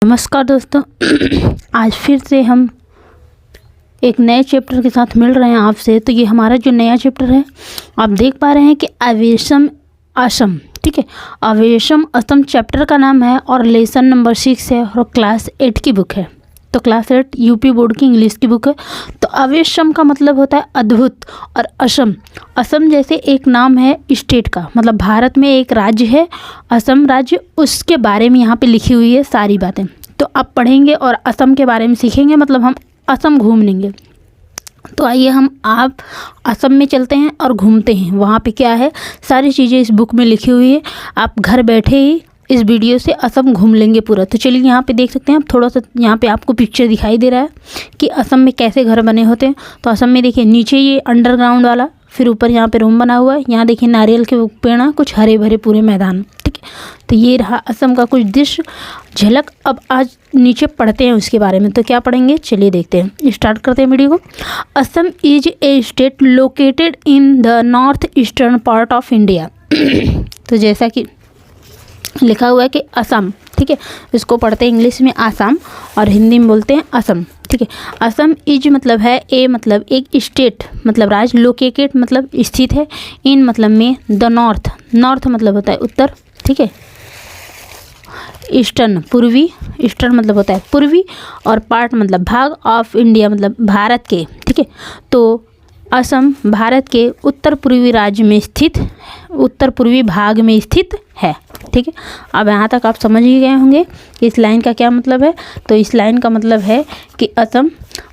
नमस्कार दोस्तों। आज फिर से हम एक नए चैप्टर के साथ मिल रहे हैं आपसे। तो ये हमारा जो नया चैप्टर है, आप देख पा रहे हैं कि अवेशम असम, ठीक है। अवेशम असम चैप्टर का नाम है और लेसन नंबर 6 है और क्लास 8 की बुक है। तो क्लास 8 यूपी बोर्ड की इंग्लिश की बुक है। तो अवेशम का मतलब होता है अद्भुत, और असम, असम जैसे एक नाम है स्टेट का, मतलब भारत में एक राज्य है असम राज्य, उसके बारे में यहाँ पे लिखी हुई है सारी बातें। तो आप पढ़ेंगे और असम के बारे में सीखेंगे, मतलब हम असम घूम लेंगे। तो आइए आप असम में चलते हैं और घूमते हैं। वहाँ पे क्या है, सारी चीज़ें इस बुक में लिखी हुई है। आप घर बैठे ही इस वीडियो से असम घूम लेंगे पूरा। तो चलिए, यहाँ पे देख सकते हैं आप, थोड़ा सा यहाँ पे आपको पिक्चर दिखाई दे रहा है कि असम में कैसे घर बने होते हैं। तो असम में देखिए, नीचे ये अंडरग्राउंड वाला, फिर ऊपर यहाँ पे रूम बना हुआ है। यहाँ देखिए नारियल के पेड़ हैं, कुछ हरे भरे पूरे मैदान, ठीक है। तो ये रहा असम का कुछ दृश्य झलक। अब आज नीचे पढ़ते हैं उसके बारे में। तो क्या पढ़ेंगे, चलिए देखते हैं, स्टार्ट करते हैं वीडियो को। Assam is a state located in the north eastern part of India. तो जैसा कि लिखा हुआ है कि असम, ठीक है, इसको पढ़ते हैं इंग्लिश में आसाम और हिंदी में बोलते हैं असम, ठीक है। असम इज मतलब है ए, मतलब एक स्टेट मतलब राज्य, लोकेटेड मतलब स्थित है, इन मतलब में, द नॉर्थ, नॉर्थ मतलब होता है उत्तर, ठीक है, ईस्टर्न पूर्वी, ईस्टर्न मतलब होता है पूर्वी, और पार्ट मतलब भाग, ऑफ इंडिया मतलब भारत के, ठीक है। तो असम भारत के उत्तर पूर्वी राज्य में स्थित, उत्तर पूर्वी भाग में स्थित है, ठीक है। अब यहाँ तक आप समझ ही गए होंगे कि इस लाइन का क्या मतलब है। तो इस लाइन का मतलब है कि असम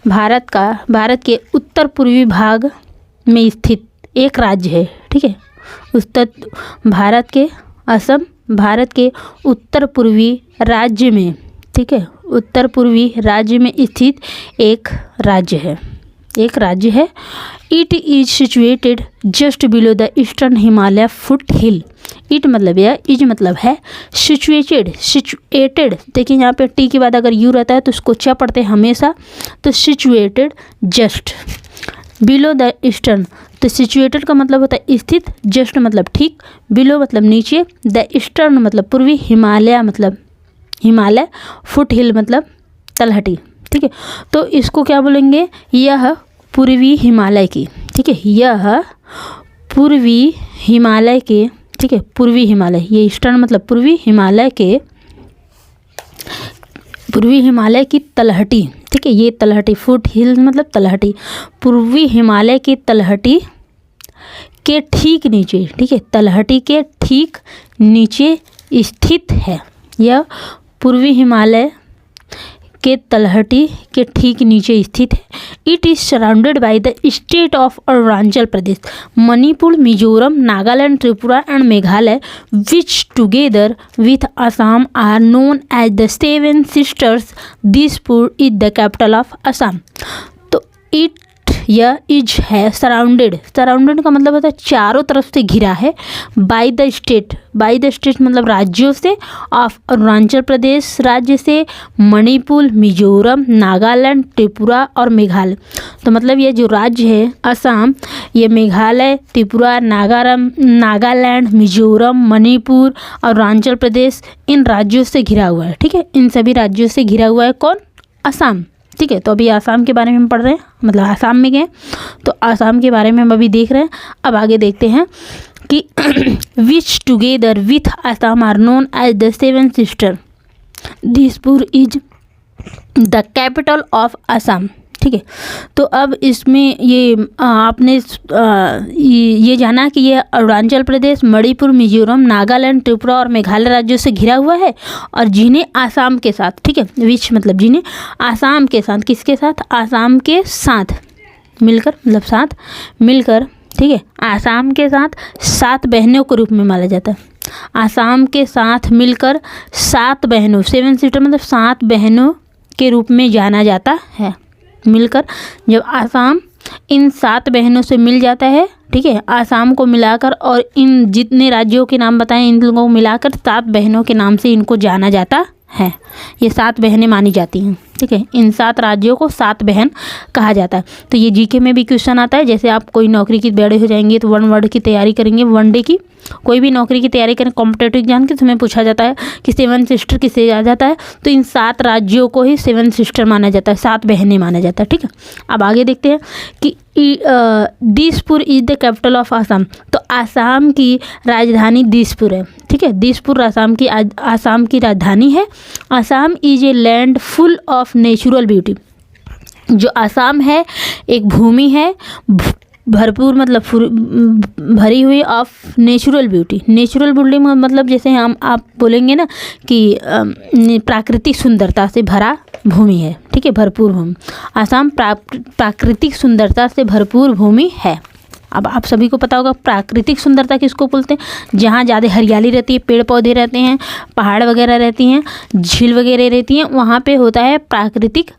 भारत के उत्तर पूर्वी भाग में स्थित एक राज्य है, ठीक है। असम भारत के उत्तर पूर्वी राज्य में, ठीक है, उत्तर पूर्वी राज्य में स्थित एक राज्य है, एक राज्य है। It is situated just below the eastern Himalaya foot hill. It मतलब यह, इज मतलब है, सिचुएटेड, देखिए यहाँ पे टी के बाद अगर यू रहता है तो उसको च पढ़ते हैं हमेशा। तो situated just below the eastern, तो सिचुएटेड का मतलब होता है स्थित, जस्ट मतलब ठीक, बिलो मतलब नीचे, द ईस्टर्न मतलब पूर्वी, हिमालय मतलब हिमालय, फुट हिल मतलब तलहटी, ठीक है। तो इसको क्या बोलेंगे, यह पूर्वी हिमालय की, ठीक है, यह पूर्वी हिमालय के, ठीक है, पूर्वी हिमालय, ये ईस्टर्न मतलब पूर्वी, हिमालय के, पूर्वी हिमालय की तलहटी, ठीक है, ये तलहटी, फुट हिल मतलब तलहटी, पूर्वी हिमालय की तलहटी के ठीक नीचे, ठीक है, तलहटी के ठीक नीचे स्थित है। यह पूर्वी हिमालय के तलहटी के ठीक नीचे स्थित है। It is surrounded by the state of Arunachal Pradesh, Manipur, Mizoram, Nagaland, Tripura and Meghalaya, which together with Assam are known as the seven sisters. Dispur is the capital of Assam. तो इट, यह इज है सराउंडेड, सराउंडेड का मतलब होता है चारों तरफ से घिरा है, bye the state, bye the state मतलब राज्यों से, ऑफ अरुणाचल प्रदेश राज्य से, मणिपुर, मिजोरम, नागालैंड, त्रिपुरा और मेघालय। तो मतलब ये जो राज्य है असम, ये मेघालय, त्रिपुरा, नागालैंड, मिजोरम, मणिपुर और अरुणाचल प्रदेश, इन राज्यों से घिरा हुआ है, ठीक है। इन सभी राज्यों से घिरा हुआ है कौन, असम, ठीक है। तो अभी आसाम के बारे में हम पढ़ रहे हैं, मतलब आसाम में गए तो आसाम के बारे में हम अभी देख रहे हैं। अब आगे देखते हैं कि which together with Assam are known as the seven sister. Dispur is the capital of Assam, ठीक है। तो अब इसमें ये आपने ये जाना कि ये अरुणाचल प्रदेश, मणिपुर, मिजोरम, नागालैंड, त्रिपुरा और मेघालय राज्यों से घिरा हुआ है, और जिन्हें आसाम के साथ, ठीक है, विच मतलब जिन्हें आसाम के साथ, किसके साथ, आसाम के साथ मिलकर, मतलब साथ मिलकर, ठीक है, आसाम के साथ 7 बहनों के रूप में माना जाता है। आसाम के साथ मिलकर 7 बहनों, 7 सिस्टर मतलब 7 बहनों के रूप में जाना जाता है। मिलकर जब आसाम इन 7 बहनों से मिल जाता है, ठीक है, आसाम को मिलाकर, और इन जितने राज्यों के नाम बताएं इन लोगों को मिलाकर 7 बहनों के नाम से इनको जाना जाता हैं। ये 7 बहनें मानी जाती हैं, ठीक है। इन 7 राज्यों को 7 बहन कहा जाता है। तो ये जीके में भी क्वेश्चन आता है, जैसे आप कोई नौकरी की बड़े हो जाएंगे तो 1 वर्ड की तैयारी करेंगे, 1 डे की कोई भी नौकरी की तैयारी करें कॉम्पिटेटिव एग्जाम की, तो हमें पूछा जाता है कि 7 सिस्टर किसे आ जाता है, तो इन 7 राज्यों को ही 7 सिस्टर माना जाता है, 7 बहनें माना जाता है, ठीक है। अब आगे देखते हैं कि Dispur is the capital of Assam. तो आसाम की राजधानी दिसपुर है, ठीक है। दिसपुर आसाम की राजधानी है। Assam is a land full of natural beauty. जो आसाम है एक भूमि है भरपूर, मतलब भरी हुई of natural beauty. Natural beauty मतलब जैसे हम आप बोलेंगे ना कि प्राकृतिक सुंदरता से भरा भूमि है, ठीक है, भरपूर भूमि। आसाम प्राकृतिक सुंदरता से भरपूर भूमि है। अब आप सभी को पता होगा प्राकृतिक सुंदरता किसको बोलते हैं, जहाँ ज़्यादा हरियाली रहती है, पेड़ पौधे रहते हैं, पहाड़ वगैरह रहती हैं, झील वगैरह रहती हैं, वहाँ पे होता है प्राकृतिक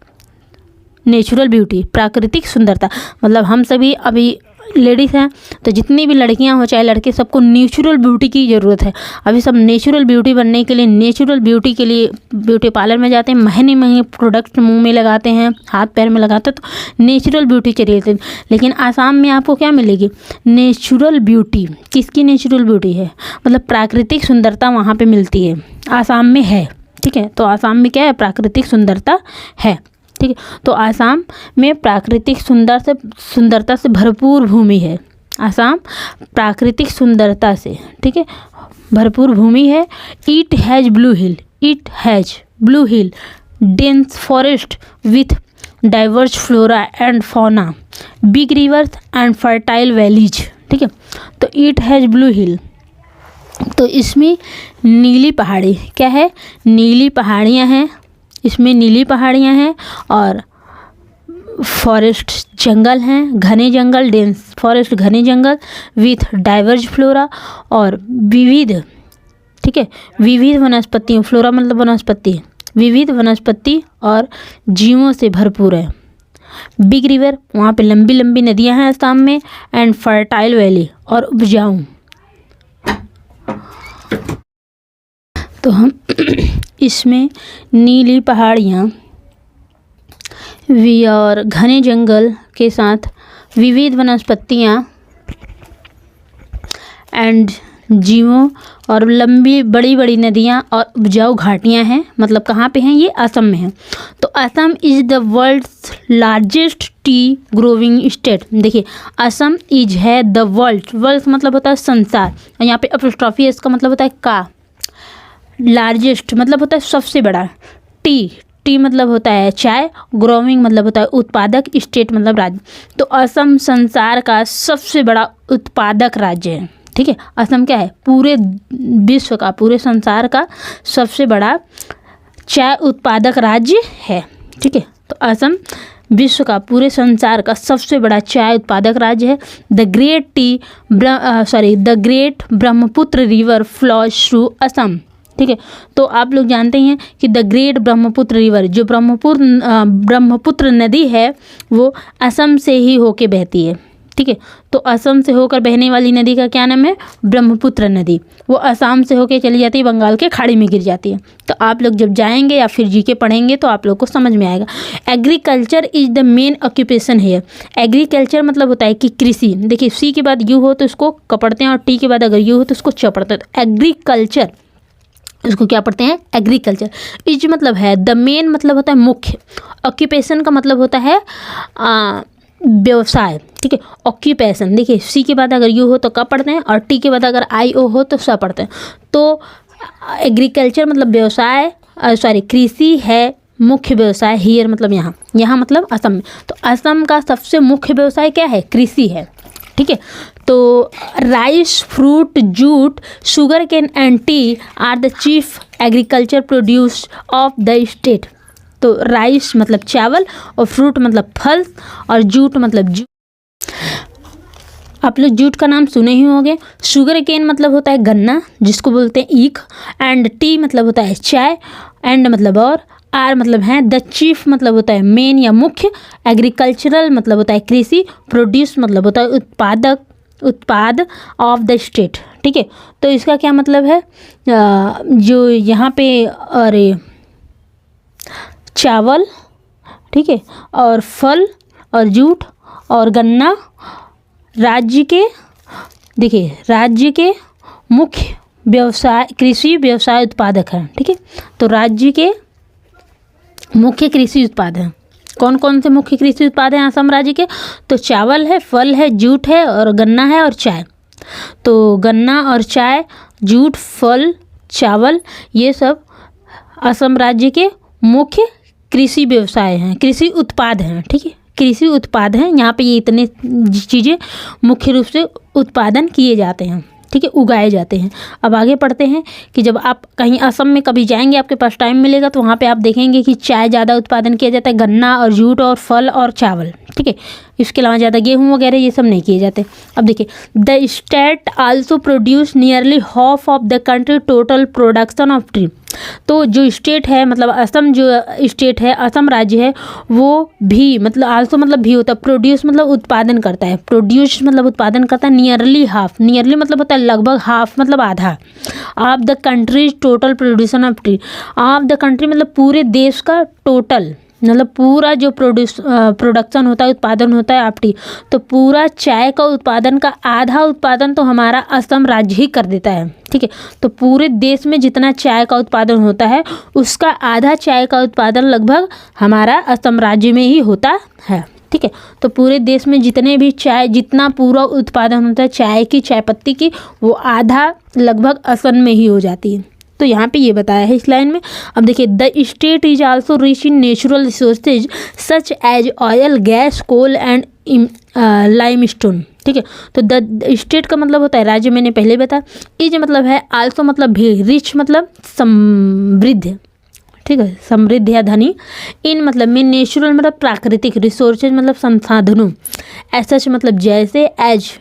नेचुरल ब्यूटी, प्राकृतिक सुंदरता। मतलब हम सभी अभी लेडीज़ हैं तो जितनी भी लड़कियां हो चाहे लड़के, सबको नेचुरल ब्यूटी की ज़रूरत है। अभी सब नेचुरल ब्यूटी बनने के लिए, नेचुरल ब्यूटी के लिए ब्यूटी पार्लर में जाते हैं, महंगे महंगे प्रोडक्ट मुंह में लगाते हैं, हाथ पैर में लगाते हैं, तो नेचुरल ब्यूटी चाहिए थी। लेकिन आसाम में आपको क्या मिलेगी, नेचुरल ब्यूटी। किसकी नेचुरल ब्यूटी है, मतलब प्राकृतिक सुंदरता वहाँ पर मिलती है, आसाम में है, ठीक है। तो आसाम में क्या है, प्राकृतिक सुंदरता है, ठीक है। तो आसाम में प्राकृतिक सुंदरता से भरपूर भूमि है। आसाम प्राकृतिक सुंदरता से, ठीक है, भरपूर भूमि है। It has blue hill dense forest with diverse flora and fauna, big reverse and fertile valleys, ठीक है। तो इट हैज़ ब्लू हिल, तो इसमें नीली पहाड़ी क्या है, नीली पहाड़ियाँ हैं, इसमें नीली पहाड़ियाँ हैं और फॉरेस्ट जंगल हैं, घने जंगल, डेंस फॉरेस्ट घने जंगल विथ डाइवर्ज फ्लोरा और विविध, ठीक है, विविध वनस्पतियों, फ्लोरा मतलब वनस्पति, विविध वनस्पति और जीवों से भरपूर है। बिग रिवर, वहाँ पे लंबी लंबी नदियाँ हैं आसाम में, एंड फर्टाइल वैली और उपजाऊ। तो हम इसमें नीली पहाड़ियाँ और घने जंगल के साथ विविध वनस्पतियाँ एंड जीवों और लंबी बड़ी बड़ी नदियाँ और उपजाऊ घाटियाँ हैं। मतलब कहाँ पे हैं, ये असम में है। तो Assam is the world's largest tea growing state. देखिए असम इज है द वर्ल्ड मतलब होता है संसार, और यहाँ पे एपोस्ट्रोफी इसका मतलब होता है का। लार्जेस्ट मतलब होता है सबसे बड़ा, टी मतलब होता है चाय, ग्रोविंग मतलब होता है उत्पादक, स्टेट मतलब राज्य। तो असम संसार का सबसे बड़ा उत्पादक राज्य है, ठीक है। असम क्या है, पूरे विश्व का, पूरे संसार का सबसे बड़ा चाय उत्पादक राज्य है, ठीक है। तो असम विश्व का, पूरे संसार का सबसे बड़ा चाय उत्पादक राज्य है। The great Brahmaputra river flows through Assam, ठीक है। तो आप लोग जानते हैं कि द ग्रेट ब्रह्मपुत्र रिवर, जो ब्रह्मपुत्र नदी है वो असम से ही होके बहती है, ठीक है। तो असम से होकर बहने वाली नदी का क्या नाम है, ब्रह्मपुत्र नदी। वो असम से होके चली जाती है, बंगाल के खाड़ी में गिर जाती है। तो आप लोग जब जाएंगे या फिर जीके पढ़ेंगे तो आप लोग को समझ में आएगा। Agriculture is the main occupation है। एग्रीकल्चर मतलब होता है कि कृषि। देखिए सी के बाद यू हो तो इसको कपड़ते हैं, और टी के बाद अगर यू हो तो इसको चपड़ते हैं। तो एग्रीकल्चर, इसको क्या पढ़ते हैं, एग्रीकल्चर। इज मतलब है, द मेन मतलब होता है मुख्य, ऑक्यूपेशन का मतलब होता है व्यवसाय, ठीक है। ऑक्यूपेशन, देखिए सी के बाद अगर यू हो तो कब पढ़ते हैं, और टी के बाद अगर आई ओ हो तो स पढ़ते हैं। तो एग्रीकल्चर मतलब व्यवसाय, कृषि है मुख्य व्यवसाय। हियर मतलब यहाँ मतलब असम में। तो असम का सबसे मुख्य व्यवसाय क्या है, कृषि है, ठीक है। तो rice, fruit, jute, sugar cane and tea are the chief agriculture produce of the state. तो राइस मतलब चावल, और फ्रूट मतलब फल, और जूट मतलब जूट। आप लोग जूट का नाम सुने ही होंगे। शुगर केन मतलब होता है गन्ना, जिसको बोलते हैं ईख, एंड टी मतलब होता है चाय, एंड मतलब और, आर मतलब है, द चीफ मतलब होता है मेन या मुख्य, एग्रीकल्चरल मतलब होता है कृषि, प्रोड्यूस मतलब होता है उत्पाद ऑफ द स्टेट, ठीक है। तो इसका क्या मतलब है, जो यहाँ पे, अरे चावल, ठीक है, और फल और जूट और गन्ना राज्य के मुख्य व्यवसाय कृषि व्यवसाय उत्पादक हैं। ठीक है, तो राज्य के मुख्य कृषि उत्पाद हैं। कौन कौन से मुख्य कृषि उत्पाद हैं असम राज्य के? तो चावल है, फल है, जूट है और गन्ना है और चाय। तो गन्ना और चाय, जूट, फल, चावल, ये सब असम राज्य के मुख्य कृषि व्यवसाय हैं, कृषि उत्पाद हैं। ठीक है, कृषि उत्पाद हैं। यहाँ पे ये इतने चीज़ें मुख्य रूप से उत्पादन किए जाते हैं। ठीक है, उगाए जाते हैं। अब आगे पढ़ते हैं कि जब आप कहीं असम में कभी जाएंगे, आपके पास टाइम मिलेगा, तो वहाँ पे आप देखेंगे कि चाय ज़्यादा उत्पादन किया जाता है, गन्ना और जूट और फल और चावल। ठीक है, इसके अलावा ज़्यादा गेहूँ वगैरह ये सब नहीं किए जाते। अब देखिए, the state also produce nearly half of the country total production of T. तो जो स्टेट है, मतलब असम जो स्टेट है, असम राज्य है, वो भी मतलब आल्सो मतलब भी होता है, प्रोड्यूस मतलब उत्पादन करता है, प्रोड्यूस मतलब उत्पादन करता है, नियरली हाफ, नियरली मतलब होता है लगभग, हाफ मतलब आधा, of the country total production of T. Of the country मतलब पूरे देश का टोटल, मतलब पूरा जो प्रोडक्शन होता है, उत्पादन होता है ऑफ टी, तो पूरा चाय का उत्पादन का आधा उत्पादन तो हमारा असम राज्य ही कर देता है। ठीक है, तो पूरे देश में जितना चाय का उत्पादन होता है, उसका आधा चाय का उत्पादन लगभग हमारा असम राज्य में ही होता है। ठीक है, तो पूरे देश में जितने भी चाय, जितना पूरा उत्पादन होता है चाय की, चाय पत्ती की, वो आधा लगभग असम में ही हो जाती है। तो यहाँ पे ये बताया है इस लाइन में। अब देखिए, the state is also rich in natural resources such as oil, gas, coal and limestone. ठीक है, तो द स्टेट का मतलब होता है राज्य, मैंने पहले बताया। इज मतलब है, आल्सो मतलब भी, रिच मतलब समृद्ध। ठीक है, समृद्ध या धनी। इन मतलब में, नेचुरल मतलब प्राकृतिक, रिसोर्सेज मतलब संसाधनों, एसच मतलब जैसे, एज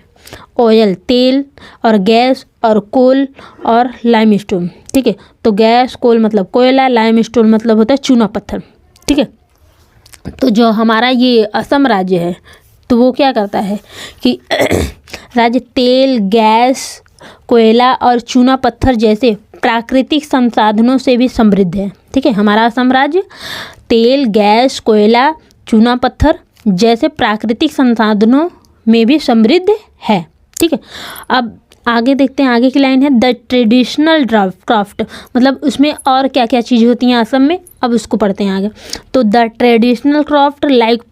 ऑयल तेल और गैस और कोल और लाइमस्टोन। ठीक है, तो गैस, कोल मतलब कोयला, लाइमस्टोन मतलब होता है चूना पत्थर। ठीक है, तो जो हमारा ये असम राज्य है, तो वो क्या करता है कि राज्य तेल, गैस, कोयला और चूना पत्थर जैसे प्राकृतिक संसाधनों से भी समृद्ध है। ठीक है, हमारा असम राज्य तेल, गैस, कोयला, चूना पत्थर जैसे प्राकृतिक संसाधनों में भी समृद्ध है। ठीक है, अब आगे देखते हैं, आगे की लाइन है, द ट्रेडिशनल क्राफ्ट, मतलब उसमें और क्या क्या चीज़ होती हैं असम में, अब उसको पढ़ते हैं आगे। तो the traditional craft like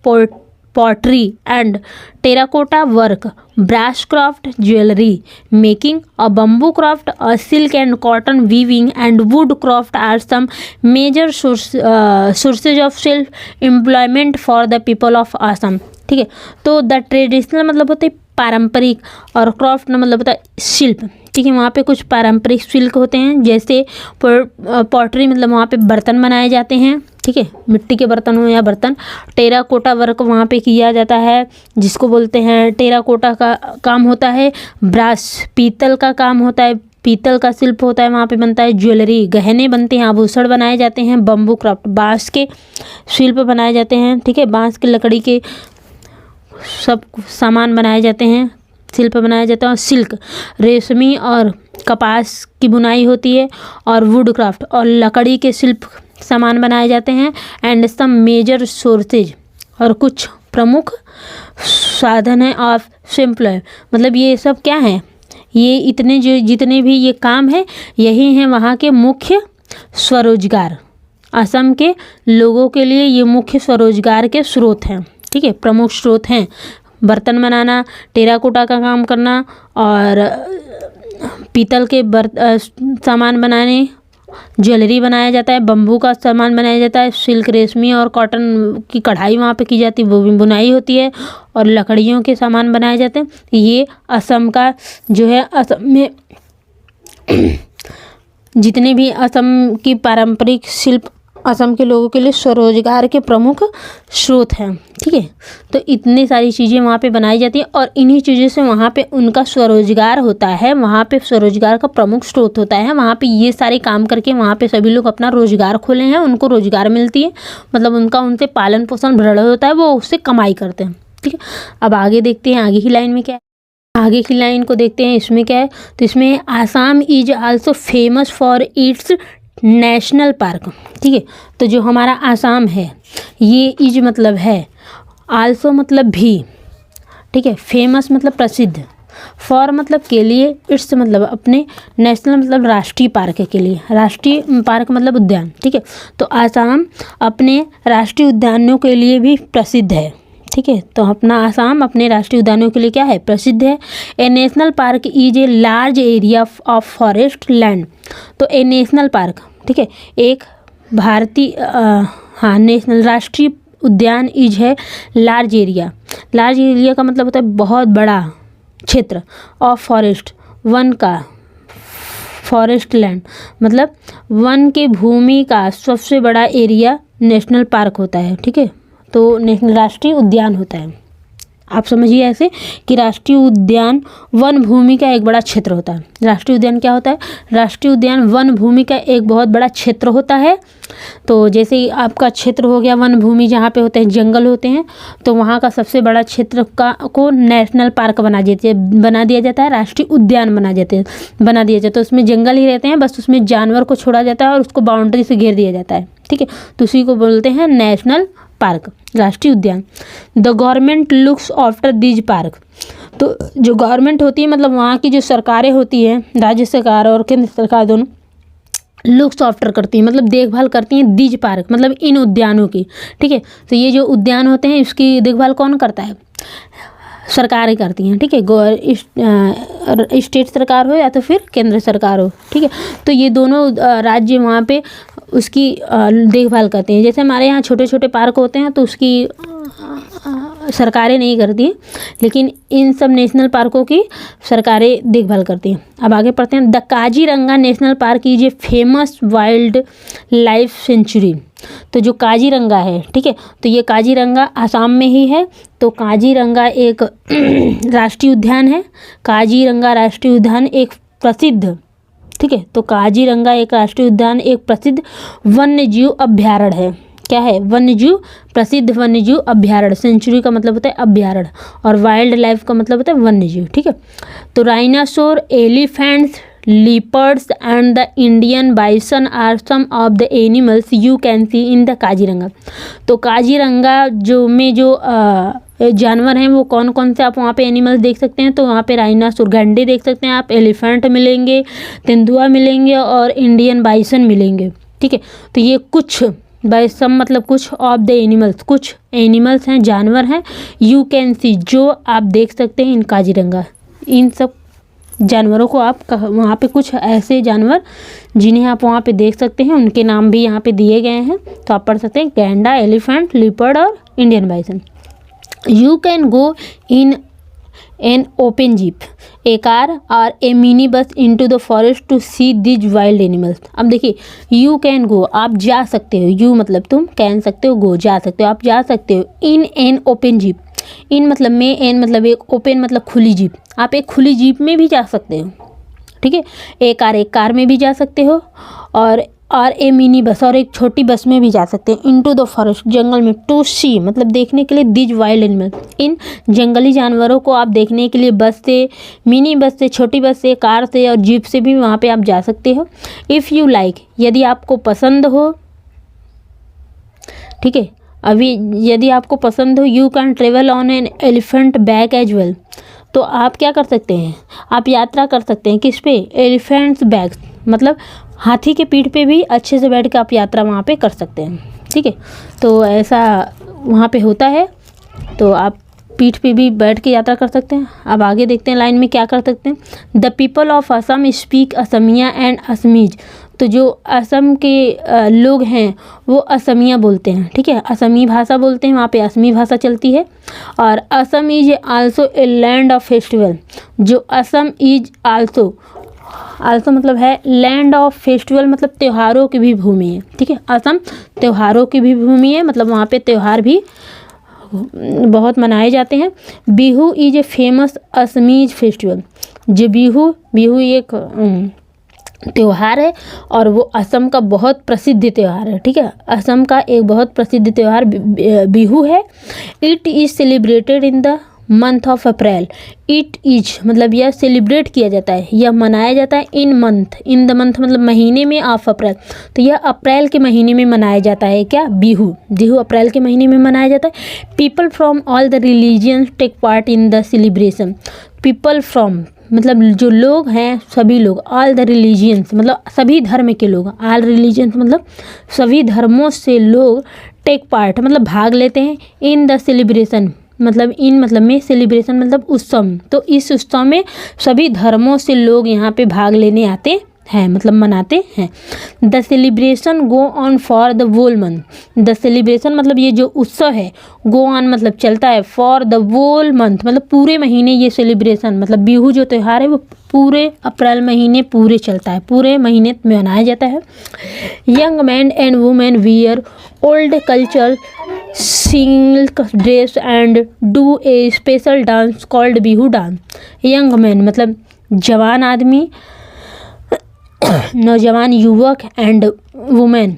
pottery and terracotta work, brass craft, jewellery making, और बम्बू क्राफ्ट, और silk and cotton weaving and wood craft are some major sources of self employment for the people of Assam. ठीक है, तो the traditional मतलब होते हैं पारंपरिक, और क्राफ्ट ना मतलब होता है शिल्प। ठीक है, वहाँ पे कुछ पारंपरिक शिल्प होते हैं, जैसे पॉटरी मतलब वहाँ पे बर्तन बनाए जाते हैं। ठीक है, मिट्टी के बर्तन हो या बर्तन। टेराकोटा वर्क वहाँ पे किया जाता है, जिसको बोलते हैं टेराकोटा का काम होता है। ब्रास पीतल का काम होता है, पीतल का शिल्प होता है, वहाँ पे बनता है। ज्वेलरी गहने बनते हैं, आभूषण बनाए जाते हैं। बम्बू क्राफ्ट बाँस के शिल्प बनाए जाते हैं। ठीक है, बाँस की लकड़ी के सब सामान बनाए जाते हैं, शिल्प बनाया जाता है। और सिल्क रेशमी और कपास की बुनाई होती है। और वुड क्राफ्ट और लकड़ी के शिल्प सामान बनाए जाते हैं। एंड सम मेजर सोर्सेज, और कुछ प्रमुख साधन है ऑफ एम्प्लॉय, मतलब ये सब क्या है, ये इतने जो जितने भी ये काम है, यही हैं वहाँ के मुख्य स्वरोजगार। असम के लोगों के लिए ये मुख्य स्वरोजगार के स्रोत हैं। ठीक है, प्रमुख स्रोत हैं, बर्तन बनाना, टेराकोटा का काम करना, और पीतल के सामान बनाने, ज्वेलरी बनाया जाता है, बम्बू का सामान बनाया जाता है, सिल्क रेशमी और कॉटन की कढ़ाई वहाँ पे की जाती है, वो भी बुनाई होती है, और लकड़ियों के सामान बनाए जाते हैं। ये असम का जो है, असम में जितने भी असम की पारंपरिक शिल्प असम के लोगों के लिए स्वरोजगार के प्रमुख स्रोत हैं। ठीक है, तो इतनी सारी चीज़ें वहाँ पे बनाई जाती हैं, और इन्हीं चीज़ों से वहाँ पे उनका स्वरोजगार होता है, वहाँ पे स्वरोजगार का प्रमुख स्रोत होता है। वहाँ पे ये सारे काम करके वहाँ पे सभी लोग अपना रोजगार खोले हैं, उनको रोजगार मिलती है, मतलब उनका उनसे पालन पोषण भरण होता है, वो उससे कमाई करते हैं। ठीक है, अब आगे देखते हैं आगे की लाइन में क्या है। आगे की लाइन को देखते हैं, इसमें क्या है, तो इसमें Assam is also famous for its national park, ठीक है। तो जो हमारा आसाम है ये इज मतलब है, आल्सो मतलब भी, ठीक है, फेमस मतलब प्रसिद्ध, फॉर मतलब के लिए, इट्स मतलब अपने, नेशनल मतलब राष्ट्रीय पार्क के लिए, राष्ट्रीय पार्क मतलब उद्यान, ठीक है। तो आसाम अपने राष्ट्रीय उद्यानों के लिए भी प्रसिद्ध है, ठीक है। तो अपना आसाम अपने राष्ट्रीय उद्यानों के लिए क्या है, प्रसिद्ध है। A national park is a large area of forest land. तो ए नेशनल पार्क, ठीक है, एक भारतीय हाँ नेशनल राष्ट्रीय उद्यान इज है लार्ज एरिया, लार्ज एरिया का मतलब होता है बहुत बड़ा क्षेत्र, ऑफ फॉरेस्ट वन का, फॉरेस्ट लैंड मतलब वन के भूमि का सबसे बड़ा एरिया नेशनल पार्क होता है, ठीक है। तो नेशनल राष्ट्रीय उद्यान होता है, आप समझिए ऐसे कि राष्ट्रीय उद्यान वन भूमि का एक बड़ा क्षेत्र होता है। राष्ट्रीय उद्यान क्या होता है, राष्ट्रीय उद्यान वन भूमि का एक बहुत बड़ा क्षेत्र होता है। तो जैसे ही आपका क्षेत्र हो गया वन भूमि, जहाँ पे होते हैं जंगल होते हैं, तो वहाँ का सबसे बड़ा क्षेत्र को नेशनल पार्क बना दिया जाता है, राष्ट्रीय उद्यान बना दिया जाता है। तो उसमें जंगल ही रहते हैं, बस उसमें जानवर को छोड़ा जाता है और उसको बाउंड्री से घेर दिया जाता है, ठीक है। तो उसी को बोलते हैं नेशनल पार्क, राष्ट्रीय उद्यान। The government looks after these park. तो जो गवर्नमेंट होती है मतलब वहाँ की जो सरकारें होती हैं, राज्य सरकार और केंद्र सरकार दोनों, लुक्स आफ्टर करती हैं मतलब देखभाल करती हैं दीज पार्क मतलब इन उद्यानों की, ठीक है। तो ये जो उद्यान होते हैं इसकी देखभाल कौन करता है, सरकारें करती हैं, ठीक है। स्टेट सरकार हो या तो फिर केंद्र सरकार हो, ठीक है। तो ये दोनों राज्य वहाँ पे उसकी देखभाल करते हैं। जैसे हमारे यहाँ छोटे छोटे पार्क होते हैं तो उसकी सरकारें नहीं करती हैं, लेकिन इन सब नेशनल पार्कों की सरकारें देखभाल करती हैं। अब आगे पढ़ते हैं। The Kaziranga national park is a famous wild life sanctuary. तो जो काजीरंगा है, ठीक है, तो ये काजीरंगा आसाम में ही है। तो काजीरंगा एक राष्ट्रीय उद्यान है। काजीरंगा राष्ट्रीय उद्यान एक प्रसिद्ध, ठीक है, तो काजीरंगा एक राष्ट्रीय उद्यान एक प्रसिद्ध वन्य जीव अभ्यारण्य है। क्या है, वन्य जीव, प्रसिद्ध वन्य जीव अभ्यारण्य। सेंचुरी का मतलब होता है अभ्यारण्य और वाइल्ड लाइफ का मतलब होता है वन्य जीव, ठीक है। तो राइनासोर, elephants, leopards and the Indian bison are some of the animals you can see in the Kaziranga. तो काजीरंगा जो जानवर हैं वो कौन कौन से आप वहाँ पे एनिमल्स देख सकते हैं। तो वहाँ पे राइनासोर गैंडे देख सकते हैं आप, एलिफेंट मिलेंगे, तेंदुआ मिलेंगे और इंडियन बाइसन मिलेंगे, ठीक है। तो ये कुछ बाइसन मतलब कुछ ऑफ द एनिमल्स, कुछ एनिमल्स हैं, जानवर हैं, यू कैन सी जो आप देख सकते हैं इन काजीरंगा। इन सब जानवरों को आप वहाँ पे कुछ ऐसे जानवर जिन्हें आप वहाँ पे देख सकते हैं उनके नाम भी यहाँ पे दिए गए हैं, तो आप पढ़ सकते हैं गैंडा, एलिफेंट, लिपर्ड और Indian bison. You can go in an open jeep, a car और a mini bus into the forest to see these wild animals. अब देखिए, यू कैन गो आप जा सकते हो, यू मतलब तुम, कैन सकते हो, गो जा सकते हो, आप जा सकते हो, इन एन ओपन जीप, इन मतलब में, एन मतलब एक, ओपन मतलब खुली जीप, आप एक खुली जीप में भी जा सकते हो, ठीक है। एक कार में भी जा सकते हो और ए मिनी बस और एक छोटी बस में भी जा सकते हैं। इनटू द फॉरेस्ट जंगल में, टू सी मतलब देखने के लिए, दिज वाइल्ड एनिमल इन जंगली जानवरों को आप देखने के लिए बस से, मिनी बस से, छोटी बस से, कार से और जीप से भी वहाँ पे आप जा सकते हो। इफ़ यू लाइक यदि आपको पसंद हो, ठीक है, अभी यदि आपको पसंद हो, you can travel on an elephant back as well. तो आप क्या कर सकते हैं, आप यात्रा कर सकते हैं किस पे, एलिफेंट्स बैक मतलब हाथी के पीठ पे भी अच्छे से बैठ के आप यात्रा वहाँ पे कर सकते हैं, ठीक है। तो ऐसा वहाँ पे होता है, तो आप पीठ पे भी बैठ के यात्रा कर सकते हैं। अब आगे देखते हैं लाइन में क्या कर सकते हैं। The people of Assam speak Assamiya and Assamese. तो जो असम के लोग हैं वो असमिया बोलते हैं, ठीक है, असमी भाषा बोलते हैं, वहाँ पे असमी भाषा चलती है। और Assam is also a land of festival. जो असम इज आल्सो मतलब है लैंड ऑफ फेस्टिवल मतलब त्योहारों की भी भूमि है, ठीक है। असम त्योहारों की भी भूमि है, मतलब वहाँ पे त्यौहार भी बहुत मनाए जाते हैं। Bihu is a famous Assamese festival. जो बिहू एक त्यौहार है और वो असम का बहुत प्रसिद्ध त्यौहार है, ठीक है। असम का एक बहुत प्रसिद्ध त्यौहार बिहू है। It is celebrated in the month of April. It is मतलब यह सेलिब्रेट किया जाता है, यह मनाया जाता है इन द मंथ मतलब महीने में ऑफ अप्रैल। तो यह अप्रैल के महीने में मनाया जाता है क्या, बिहू। बिहू अप्रैल के महीने में मनाया जाता है। People from all the religions take part in the celebration. People from मतलब जो लोग हैं सभी लोग, ऑल द रिलीजियंस मतलब सभी धर्म के लोग, ऑल रिलीजियंस मतलब सभी धर्मों से लोग टेक पार्ट मतलब भाग लेते हैं इन द सेलिब्रेशन मतलब इन मतलब में सेलिब्रेशन मतलब उत्सव। तो इस उत्सव में सभी धर्मों से लोग यहाँ पे भाग लेने आते हैं मतलब मनाते हैं। The celebration go on for the whole month. The celebration मतलब ये जो उत्सव है, गो ऑन मतलब चलता है, फॉर द वोल मंथ मतलब पूरे महीने ये सेलिब्रेशन मतलब बिहू जो त्यौहार है वो पूरे अप्रैल महीने पूरे चलता है, पूरे महीने में मनाया जाता है। Young man and women wear old culture silk dress and do a special dance called Bihu dance. Young man मतलब जवान आदमी, नौजवान युवक, एंड वुमेन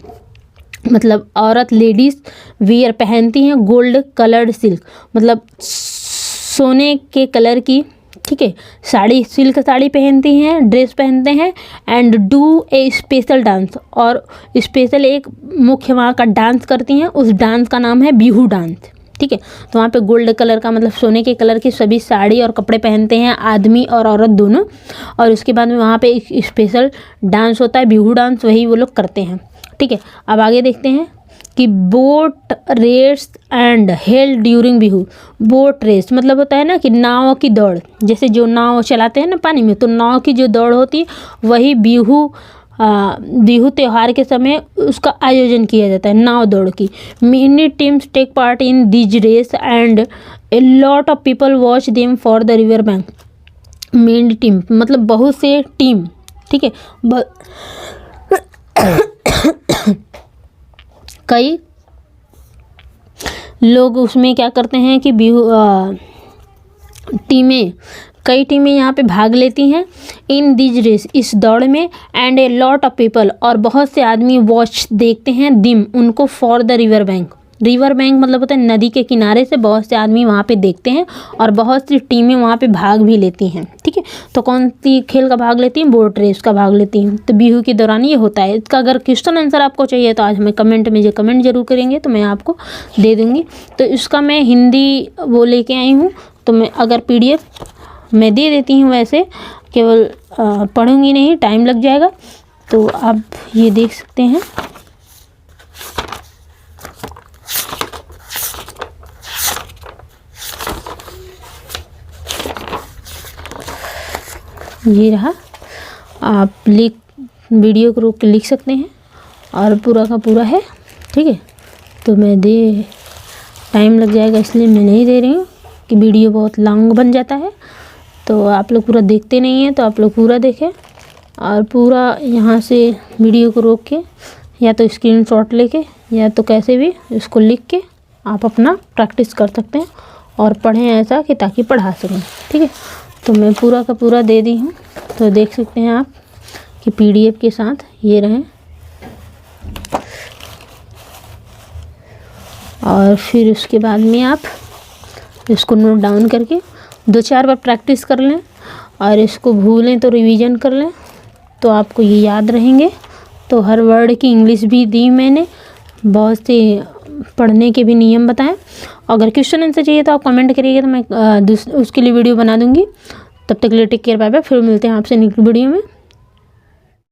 मतलब औरत लेडीज़, वियर पहनती हैं गोल्ड कलर्ड सिल्क मतलब सोने के कलर की, ठीक है, साड़ी, सिल्क साड़ी पहनती हैं, ड्रेस पहनते हैं, and do a special dance और स्पेशल एक मुख्य वहाँ का डांस करती हैं, उस डांस का नाम है बिहू डांस, ठीक है। तो वहाँ पे गोल्ड कलर का मतलब सोने के कलर की सभी साड़ी और कपड़े पहनते हैं आदमी और औरत दोनों, और उसके बाद में वहाँ पे एक स्पेशल डांस होता है बिहू डांस, वही वो लोग करते हैं, ठीक है। अब आगे देखते हैं कि boat race and held during Bihu. Boat race मतलब होता है ना कि नाव की दौड़, जैसे जो नाव चलाते हैं ना पानी में, तो नाव की जो दौड़ होती है वही बिहू त्यौहार के समय उसका आयोजन किया जाता है, नाव दौड़ की। Many teams take part in these race and a lot of people watch them for the river bank. Many team मतलब बहुत से टीम, ठीक है, कई लोग उसमें क्या करते हैं कि बिहू कई टीमें यहाँ पे भाग लेती हैं इन दिज रेस इस दौड़ में, and a lot of people और बहुत से आदमी वॉच देखते हैं दिम उनको for the river bank. River bank मतलब होता है नदी के किनारे से बहुत से आदमी वहाँ पे देखते हैं और बहुत सी टीमें वहाँ पे भाग भी लेती हैं, ठीक है। तो कौन सी खेल का भाग लेती हैं, बोट रेस का भाग लेती हैं। तो बिहू के दौरान ये होता है। इसका अगर क्वेश्चन आंसर आपको चाहिए तो आज हमें कमेंट में जो कमेंट जरूर करेंगे तो मैं आपको दे दूँगी। तो इसका मैं हिंदी वो लेके आई हूँ, तो मैं अगर PDF मैं दे देती हूँ, वैसे केवल पढ़ूँगी नहीं, टाइम लग जाएगा। तो आप ये देख सकते हैं, ये रहा। आप वीडियो को रोक के लिख सकते हैं और पूरा का पूरा है, ठीक है। तो मैं टाइम लग जाएगा इसलिए मैं नहीं दे रही हूँ कि वीडियो बहुत लॉन्ग बन जाता है। तो आप लोग पूरा देखते नहीं हैं, तो आप लोग पूरा देखें और पूरा यहाँ से वीडियो को रोक के या तो स्क्रीनशॉट लेके या तो कैसे भी इसको लिख के आप अपना प्रैक्टिस कर सकते हैं और पढ़ें ऐसा कि ताकि पढ़ा सकें, ठीक है। तो मैं पूरा का पूरा दे दी हूँ, तो देख सकते हैं आप कि PDF के साथ ये रहें। और फिर उसके बाद में आप इसको नोट डाउन करके 2-4 बार प्रैक्टिस कर लें और इसको भूलें तो रिवीजन कर लें, तो आपको ये याद रहेंगे। तो हर वर्ड की इंग्लिश भी दी मैंने, बहुत से पढ़ने के भी नियम बताएं। अगर क्वेश्चन आंसर चाहिए तो आप कमेंट करिएगा, तो मैं उसके लिए वीडियो बना दूंगी। तब तक के लिए टेक केयर, बाय बाय। फिर मिलते हैं आपसे नेक्स्ट वीडियो में।